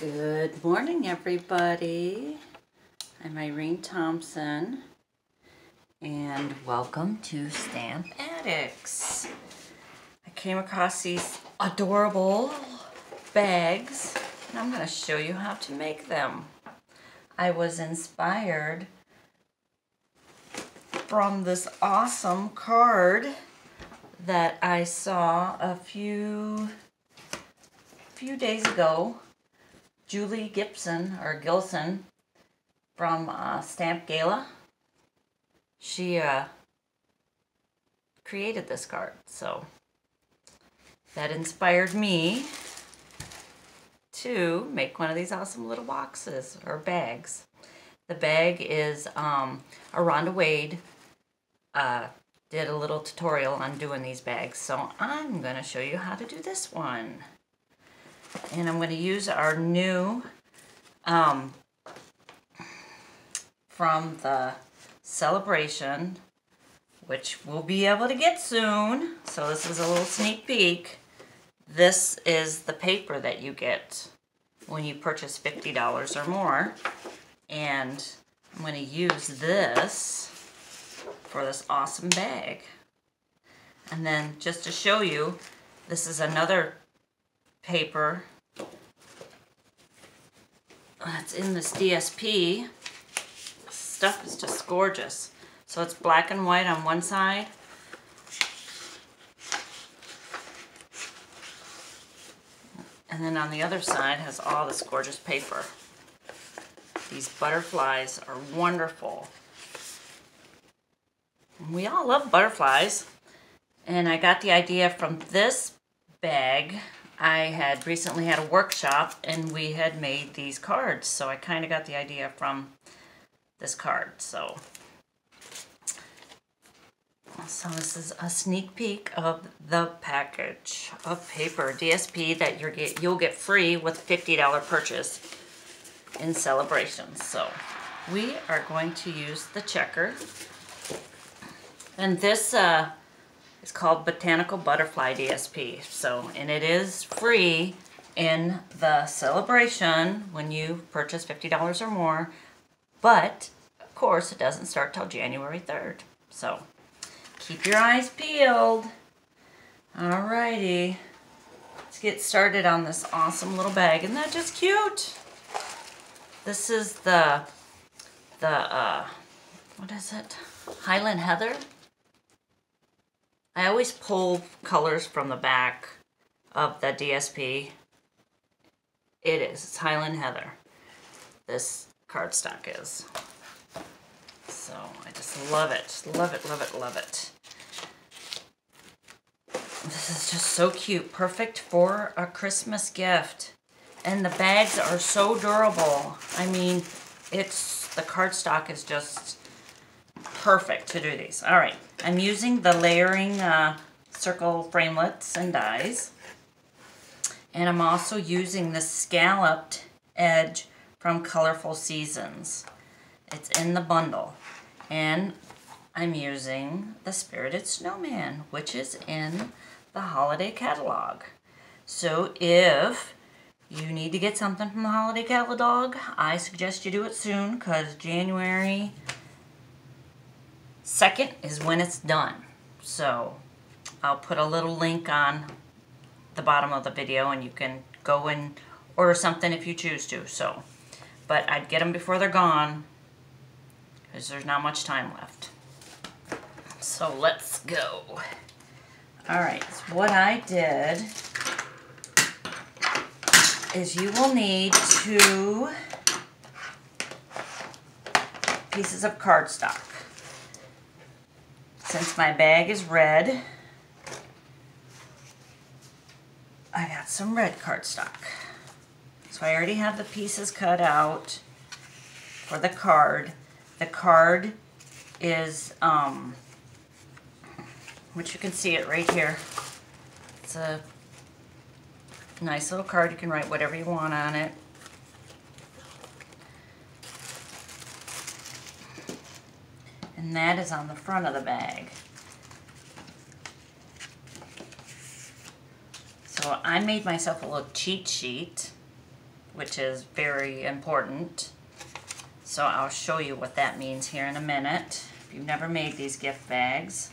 Good morning, everybody. I'm Irene Thompson, and welcome to Stamp Addicts. I came across these adorable bags, and I'm going to show you how to make them. I was inspired from this awesome card that I saw a few days ago. Julie Gilson from Stamp Gala. She created this card, so that inspired me to make one of these awesome little boxes or bags. The bag is Rhonda Wade did a little tutorial on doing these bags, so I'm going to show you how to do this one. And I'm going to use our new, from the celebration, which we'll be able to get soon. So this is a little sneak peek. This is the paper that you get when you purchase $50 or more. And I'm going to use this for this awesome bag. And then just to show you, this is another paper that's in this DSP. This stuff is just gorgeous. So it's black and white on one side, and then on the other side has all this gorgeous paper. These butterflies are wonderful. We all love butterflies, and I got the idea from this bag. I had recently had a workshop and we had made these cards, so I kind of got the idea from this card. So this is a sneak peek of the package of paper DSP that you'll get free with $50 purchase in celebrations. So we are going to use the checker, and this it's called Botanical Butterfly DSP. So, and it is free in the celebration when you purchase $50 or more. But, of course, it doesn't start till January 3rd. So, keep your eyes peeled. Alrighty. Let's get started on this awesome little bag. Isn't that just cute? This is the what is it? Highland Heather. I always pull colors from the back of the DSP. It's Highland Heather. This cardstock is. So I just love it. Love it, love it, love it. This is just so cute. Perfect for a Christmas gift. And the bags are so durable. I mean, the cardstock is just perfect to do these. All right, I'm using the layering circle framelits and dies, and I'm also using the scalloped edge from Colorful Seasons. It's in the bundle, and I'm using the Spirited Snowman, which is in the holiday catalog. So if you need to get something from the holiday catalog, I suggest you do it soon, because January 2nd is when it's done. So I'll put a little link on the bottom of the video, and you can go and order something if you choose to. So, but I'd get them before they're gone, because there's not much time left. So let's go. All right, so what I did is you will need 2 pieces of cardstock. Since my bag is red, I got some red cardstock. So I already have the pieces cut out for the card. The card is, which you can see it right here. It's a nice little card. You can write whatever you want on it. And that is on the front of the bag. So I made myself a little cheat sheet which is very important. So I'll show you what that means here in a minute. If you've never made these gift bags.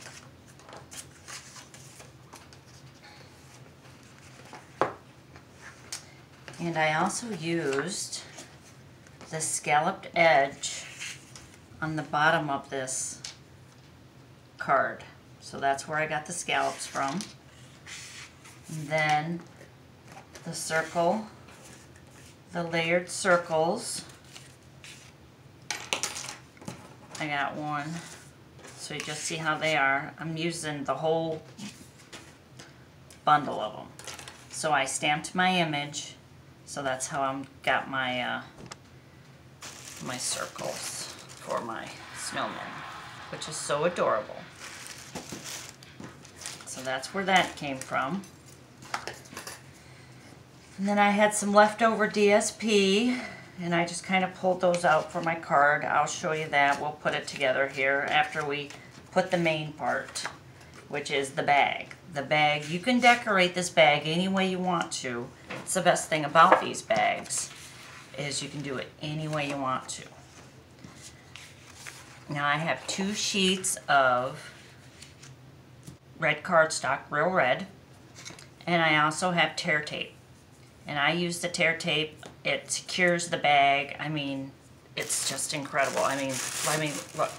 And I also used the scalloped edge on the bottom of this card. So that's where I got the scallops from. And then the circle, the layered circles. I got one. So you just see how they are. I'm using the whole bundle of them. So I stamped my image. So that's how I got my my circles for my snowman, which is so adorable. So that's where that came from. And then I had some leftover DSP, and I just kind of pulled those out for my card. I'll show you that. We'll put it together here after we put the main part, which is the bag. The bag, you can decorate this bag any way you want to. It's the best thing about these bags, is you can do it any way you want to. Now I have 2 sheets of red cardstock, real red, and I also have tear tape. And I use the tear tape. It secures the bag. I mean, it's just incredible. I mean, look,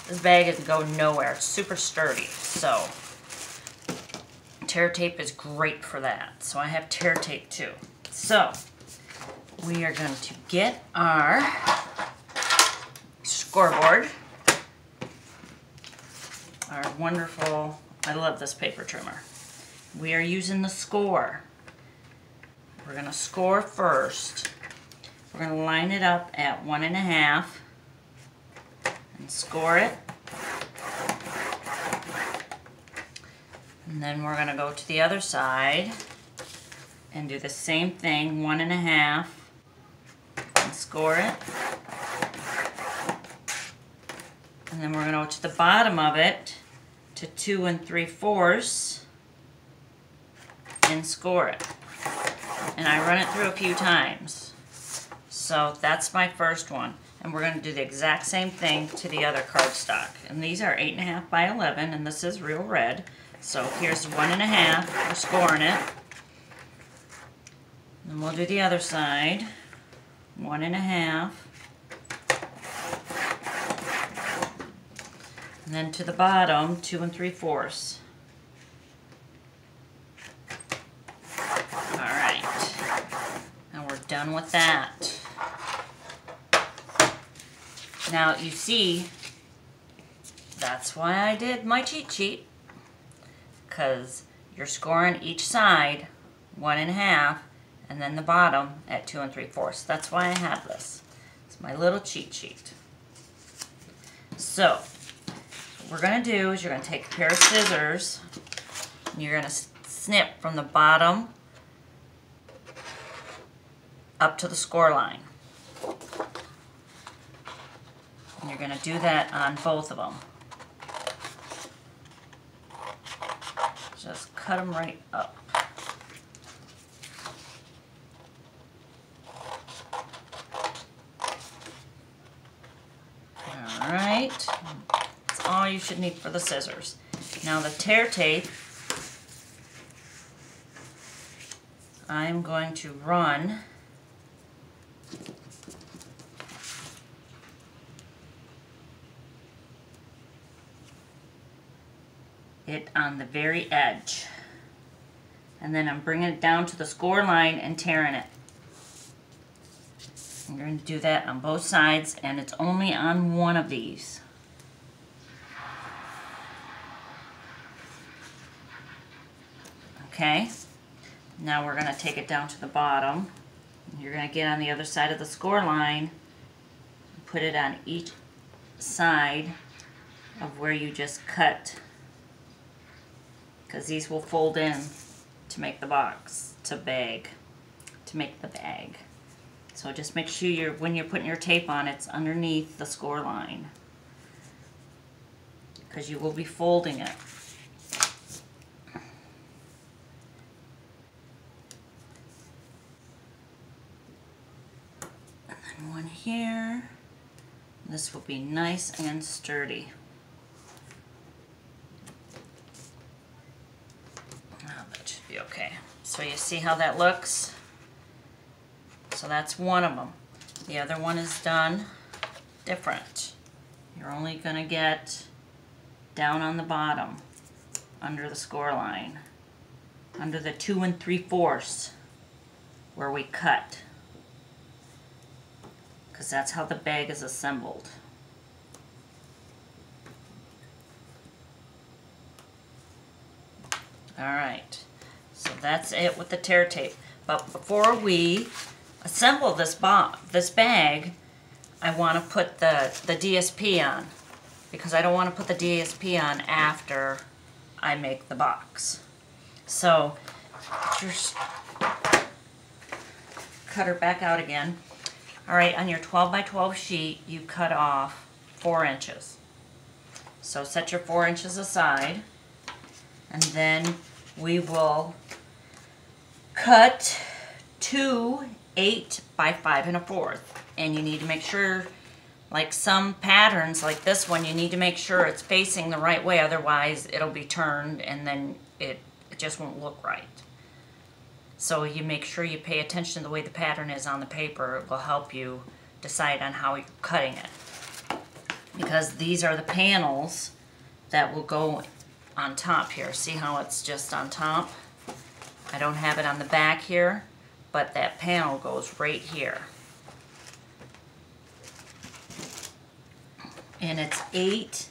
this bag isn't going nowhere. It's super sturdy. So tear tape is great for that. So I have tear tape too. So we are going to get our scoreboard. Our wonderful, I love this paper trimmer. We are using the score. We're going to score first. We're going to line it up at 1.5 and score it. And then we're going to go to the other side and do the same thing, 1.5 and score it. And then we're going to go to the bottom of it to 2 3/4 and score it. And I run it through a few times. So that's my first one. And we're going to do the exact same thing to the other cardstock. And these are 8.5 by 11, and this is real red. So here's 1.5, we're scoring it. And we'll do the other side, 1.5. And then to the bottom, 2 3/4. Done with that. Now you see, that's why I did my cheat sheet, because you're scoring each side 1.5 and then the bottom at 2 3/4. That's why I have this. It's my little cheat sheet. So what we're going to do is you're going to take a pair of scissors and you're going to snip from the bottom up to the score line. And you're going to do that on both of them. Just cut them right up. Alright, that's all you should need for the scissors. Now the tear tape, I'm going to run it on the very edge, and then I'm bringing it down to the score line and tearing it. I'm going to do that on both sides, and it's only on one of these. Okay, now we're going to take it down to the bottom. You're going to get on the other side of the score line, put it on each side of where you just cut, because these will fold in to make the box, to make the bag. So just make sure when you're putting your tape on, it's underneath the score line, because you will be folding it. And one here. This will be nice and sturdy. Oh, that should be okay. So you see how that looks? So that's one of them. The other one is done different. You're only going to get down on the bottom, under the score line, under the 2 3/4 where we cut, because that's how the bag is assembled. Alright, so that's it with the tear tape. But before we assemble this bag, I want to put the DSP on, because I don't want to put the DSP on after I make the box. So, just cut her back out again. Alright, on your 12 by 12 sheet, you cut off 4 inches. So set your 4 inches aside, and then we will cut 2 8 by 5 1/4. And you need to make sure, like some patterns like this one, you need to make sure it's facing the right way, otherwise it'll be turned and then it just won't look right. So you make sure you pay attention to the way the pattern is on the paper. It will help you decide on how you're cutting it. Because these are the panels that will go on top here. See how it's just on top? I don't have it on the back here, but that panel goes right here. And it's 8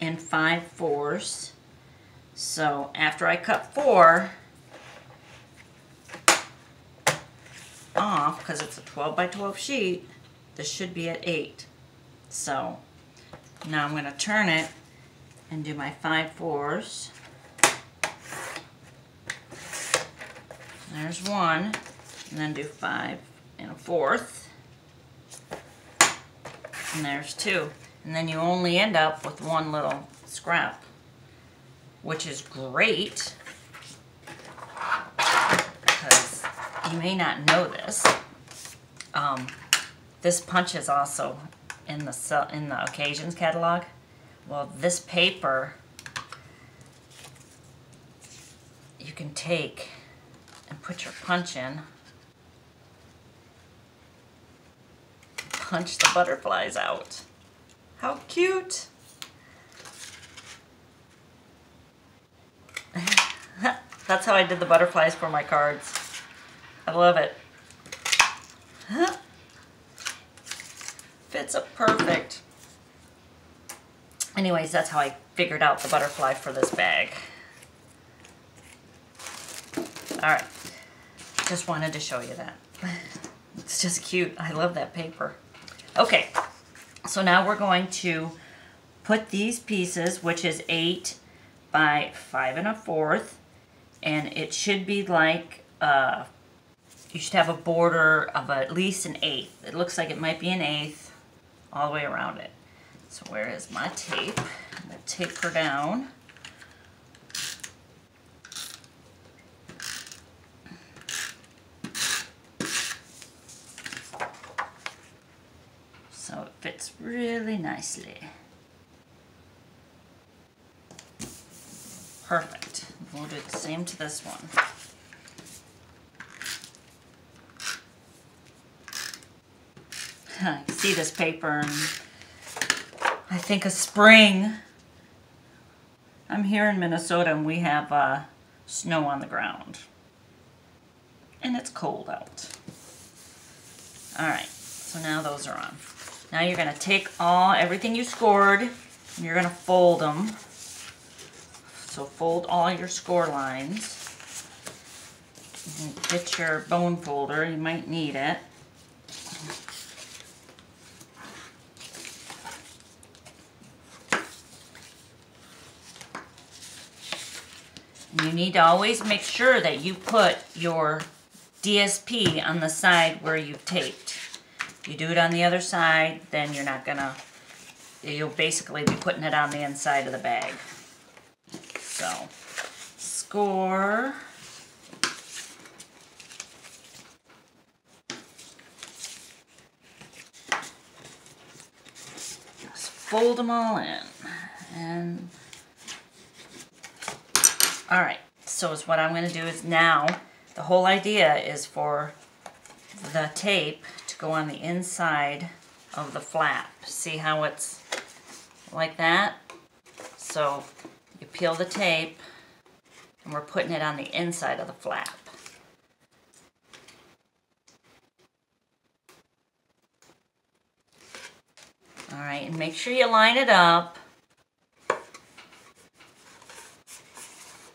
5/4. So after I cut 4 off, because it's a 12 by 12 sheet, this should be at 8. So now I'm going to turn it and do my 5/4. There's one, and then do 5 1/4. And there's 2. And then you only end up with one little scrap, which is great, because you may not know this. This punch is also in the occasions catalog. Well, this paper you can take and put your punch in. Punch the butterflies out. How cute! That's how I did the butterflies for my cards. I love it. Fits up perfect. Anyways, that's how I figured out the butterfly for this bag. Alright, just wanted to show you that. It's just cute. I love that paper. Okay, so now we're going to put these pieces, which is 8 by 5 1/4, and it should be like, you should have a border of at least an 1/8. It looks like it might be an 1/8 all the way around it. So where is my tape? I'm going to tape her down. So it fits really nicely. Perfect. We'll do the same to this one. I see this paper and I think of spring. I'm here in Minnesota and we have snow on the ground. And it's cold out. Alright, so now those are on. Now you're going to take everything you scored and you're going to fold them. So fold all your score lines. Get your bone folder, you might need it. You need to always make sure that you put your DSP on the side where you've taped. If you do it on the other side, then you're not gonna, you'll basically be putting it on the inside of the bag. So, score. fold them all in. And all right, so is what I'm going to do is now, the whole idea is for the tape to go on the inside of the flap. See how it's like that? So you peel the tape and we're putting it on the inside of the flap. All right, and make sure you line it up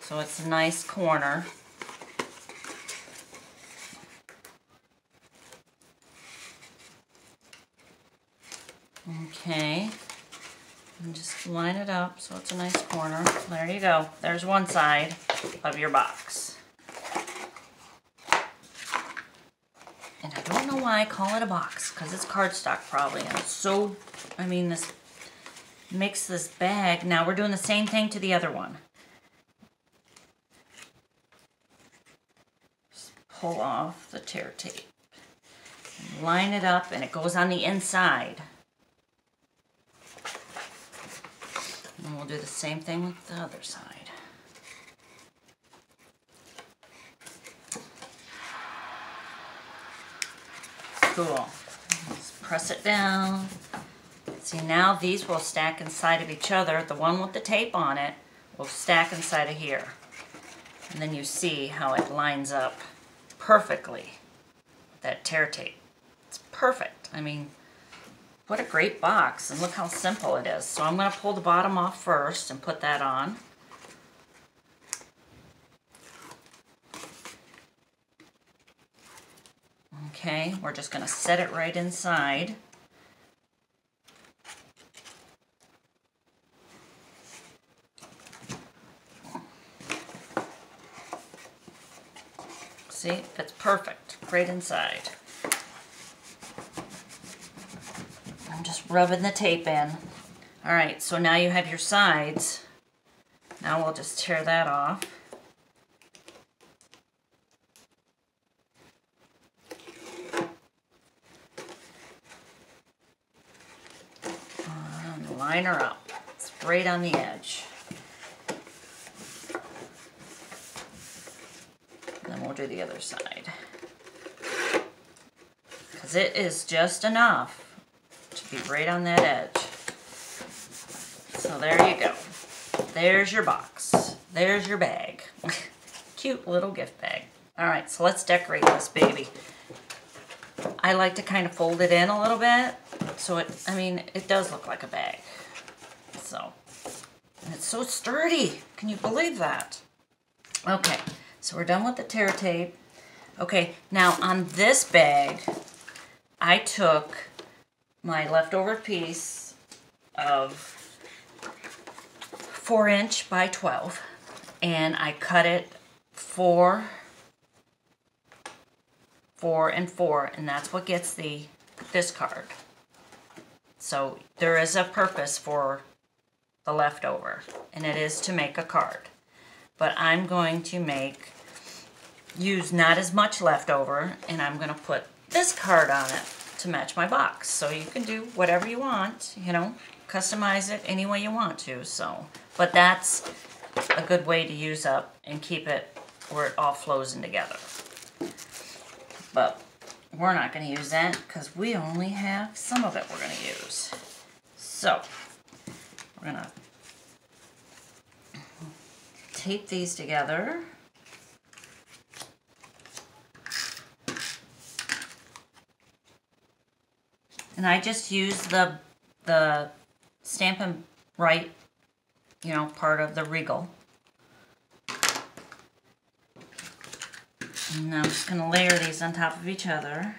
so it's a nice corner. Okay, and just line it up so it's a nice corner. There you go. There's one side of your box. And I don't know why I call it a box, because it's cardstock probably. And it's so, I mean, this makes this bag. Now we're doing the same thing to the other one. Just pull off the tear tape. And line it up, and it goes on the inside. And we'll do the same thing with the other side. Cool. Just press it down. See, now these will stack inside of each other. The one with the tape on it will stack inside of here. And then you see how it lines up perfectly with that tear tape. It's perfect. I mean, what a great box, and look how simple it is. So I'm going to pull the bottom off first and put that on. Okay, we're just going to set it right inside. See, it's perfect, right inside. I'm just rubbing the tape in. All right, so now you have your sides. Now we'll just tear that off. And line her up. It's right on the edge. And then we'll do the other side. Because it is just enough to be right on that edge. So there you go. There's your box. There's your bag. Cute little gift bag. All right, so let's decorate this baby. I like to kind of fold it in a little bit. So it does look like a bag. So, and it's so sturdy. Can you believe that? Okay, so we're done with the tear tape. Okay, now on this bag, I took my leftover piece of 4" by 12, and I cut it 4, 4, and 4, and that's what gets this card. So there is a purpose for the leftover, and it is to make a card. But I'm going to use not as much leftover, and I'm going to put this card on it to match my box. So you can do whatever you want, you know, customize it any way you want to. So, but that's a good way to use up and keep it where it all flows in together. But we're not going to use that because we only have some of it we're going to use. So we're going to tape these together. And I just use the Stampin' Right, you know, part of the Regal. And now I'm just going to layer these on top of each other.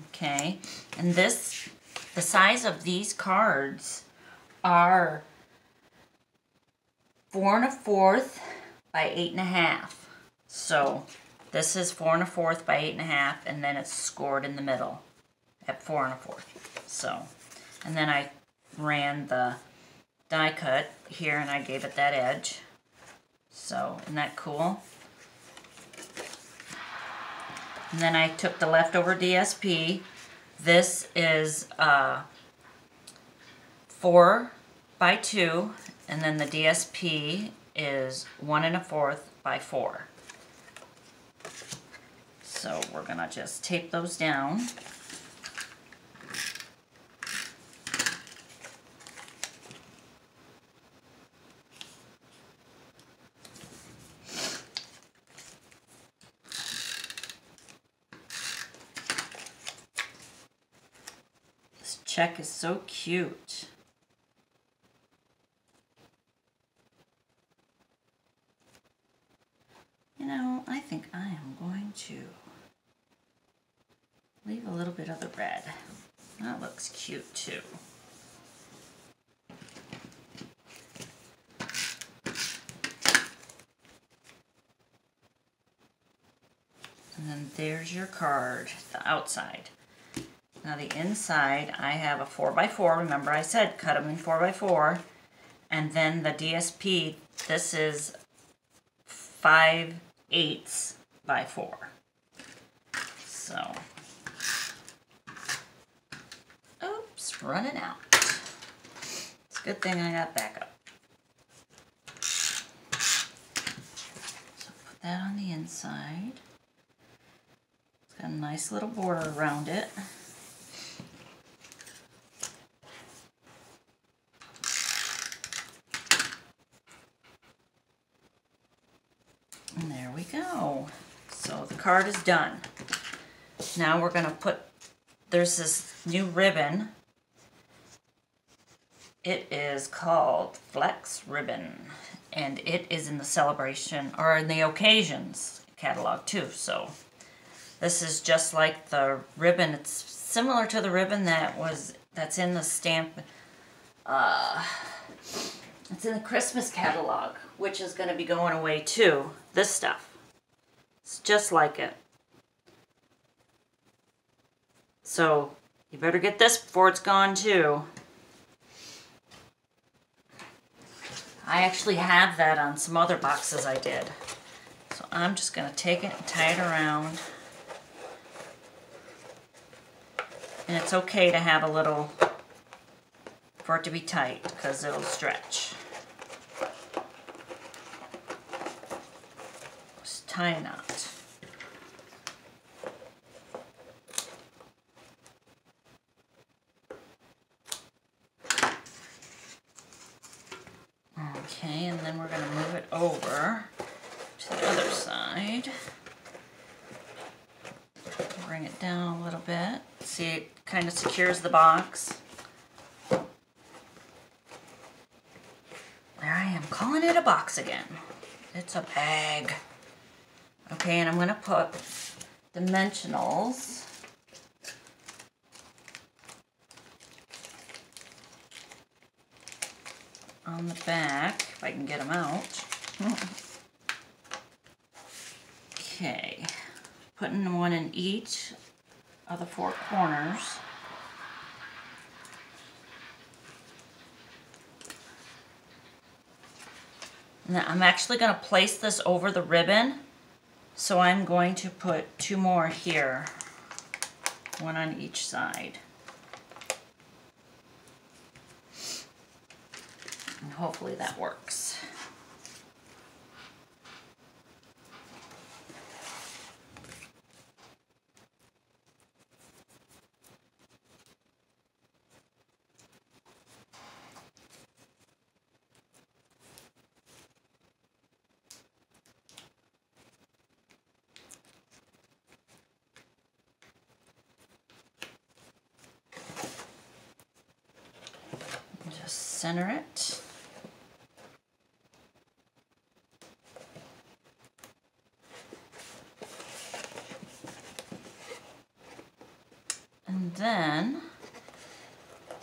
Okay, and the size of these cards are 4 1/4 by 8 1/2. So this is 4 1/4 by 8 1/2, and then it's scored in the middle at 4 1/4. So, and then I ran the die cut here, and I gave it that edge. So, isn't that cool? And then I took the leftover DSP This is 4 by 2, and then the DSP is 1 1/4 by 4. So we're gonna just tape those down. This check is so cute. You know, I think I am going to leave a little bit of the red. That looks cute too. And then there's your card, the outside. Now the inside, I have a 4 by 4. Remember I said cut them in 4 by 4. And then the DSP, this is 5/8 by 4. So, oops, running out. It's a good thing I got backup. So put that on the inside. It's got a nice little border around it. And there we go. So the card is done. Now we're going to put, there's this new ribbon. It is called Flex Ribbon, and it is in the celebration, or in the occasions catalog too. So this is just like the ribbon. It's similar to the ribbon that's in the stamp. It's in the Christmas catalog, which is going to be going away too. This stuff. It's just like it. So you better get this before it's gone too. I actually have that on some other boxes I did. So I'm just going to take it and tie it around. And it's okay to have a little, for it to be tight, because it'll stretch. Just tie a knot. Okay, and then we're going to move it over to the other side. Bring it down a little bit. See, it kind of secures the box. There I am, calling it a box again. It's a bag. Okay, and I'm going to put dimensionals on the back, if I can get them out. Okay, putting one in each of the 4 corners. Now I'm actually going to place this over the ribbon, so I'm going to put 2 more here, one on each side. And hopefully that works. Just center it. And then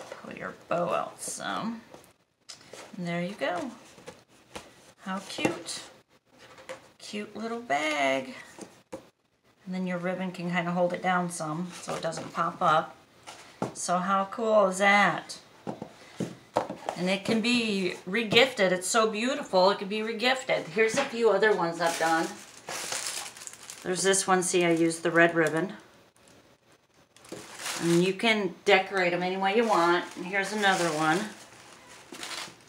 pull your bow out some. And there you go. How cute. Cute little bag. And then your ribbon can kind of hold it down some so it doesn't pop up. So how cool is that? And it can be regifted. It's so beautiful, it can be regifted. Here's a few other ones I've done. There's this one, see, I used the red ribbon. And you can decorate them any way you want. And here's another one.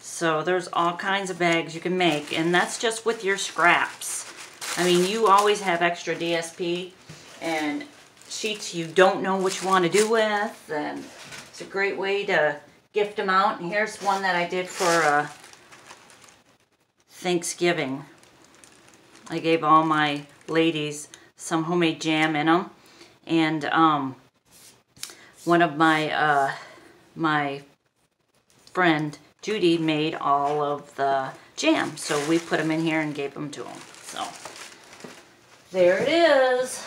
So there's all kinds of bags you can make, and that's just with your scraps. I mean, you always have extra DSP and sheets you don't know which one to do with, and it's a great way to gift them out. And here's one that I did for Thanksgiving. I gave all my ladies some homemade jam in them, and one of my my friend Judy made all of the jam, so we put them in here and gave them to them. So there it is.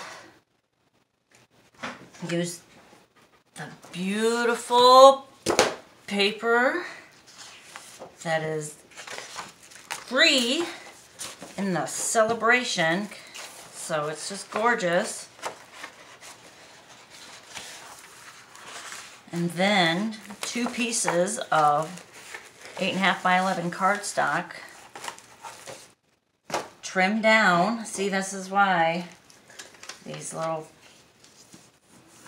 Use the beautiful paper that is free in the celebration, so it's just gorgeous. And then 2 pieces of 8.5 by 11 cardstock, trimmed down. See, this is why these little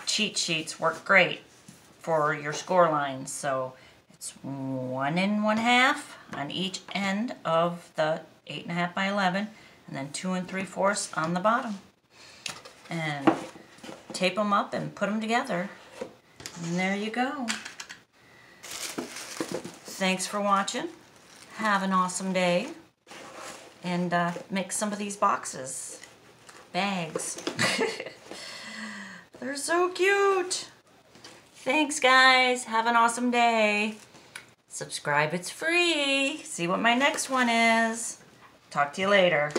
cheat sheets work great for your score lines. So it's 1 1/2 on each end of the 8.5 by 11, and then 2 3/4 on the bottom. And tape them up and put them together. And there you go. Thanks for watching. Have an awesome day. And make some of these boxes. Bags. They're so cute. Thanks, guys. Have an awesome day. Subscribe, it's free. See what my next one is. Talk to you later.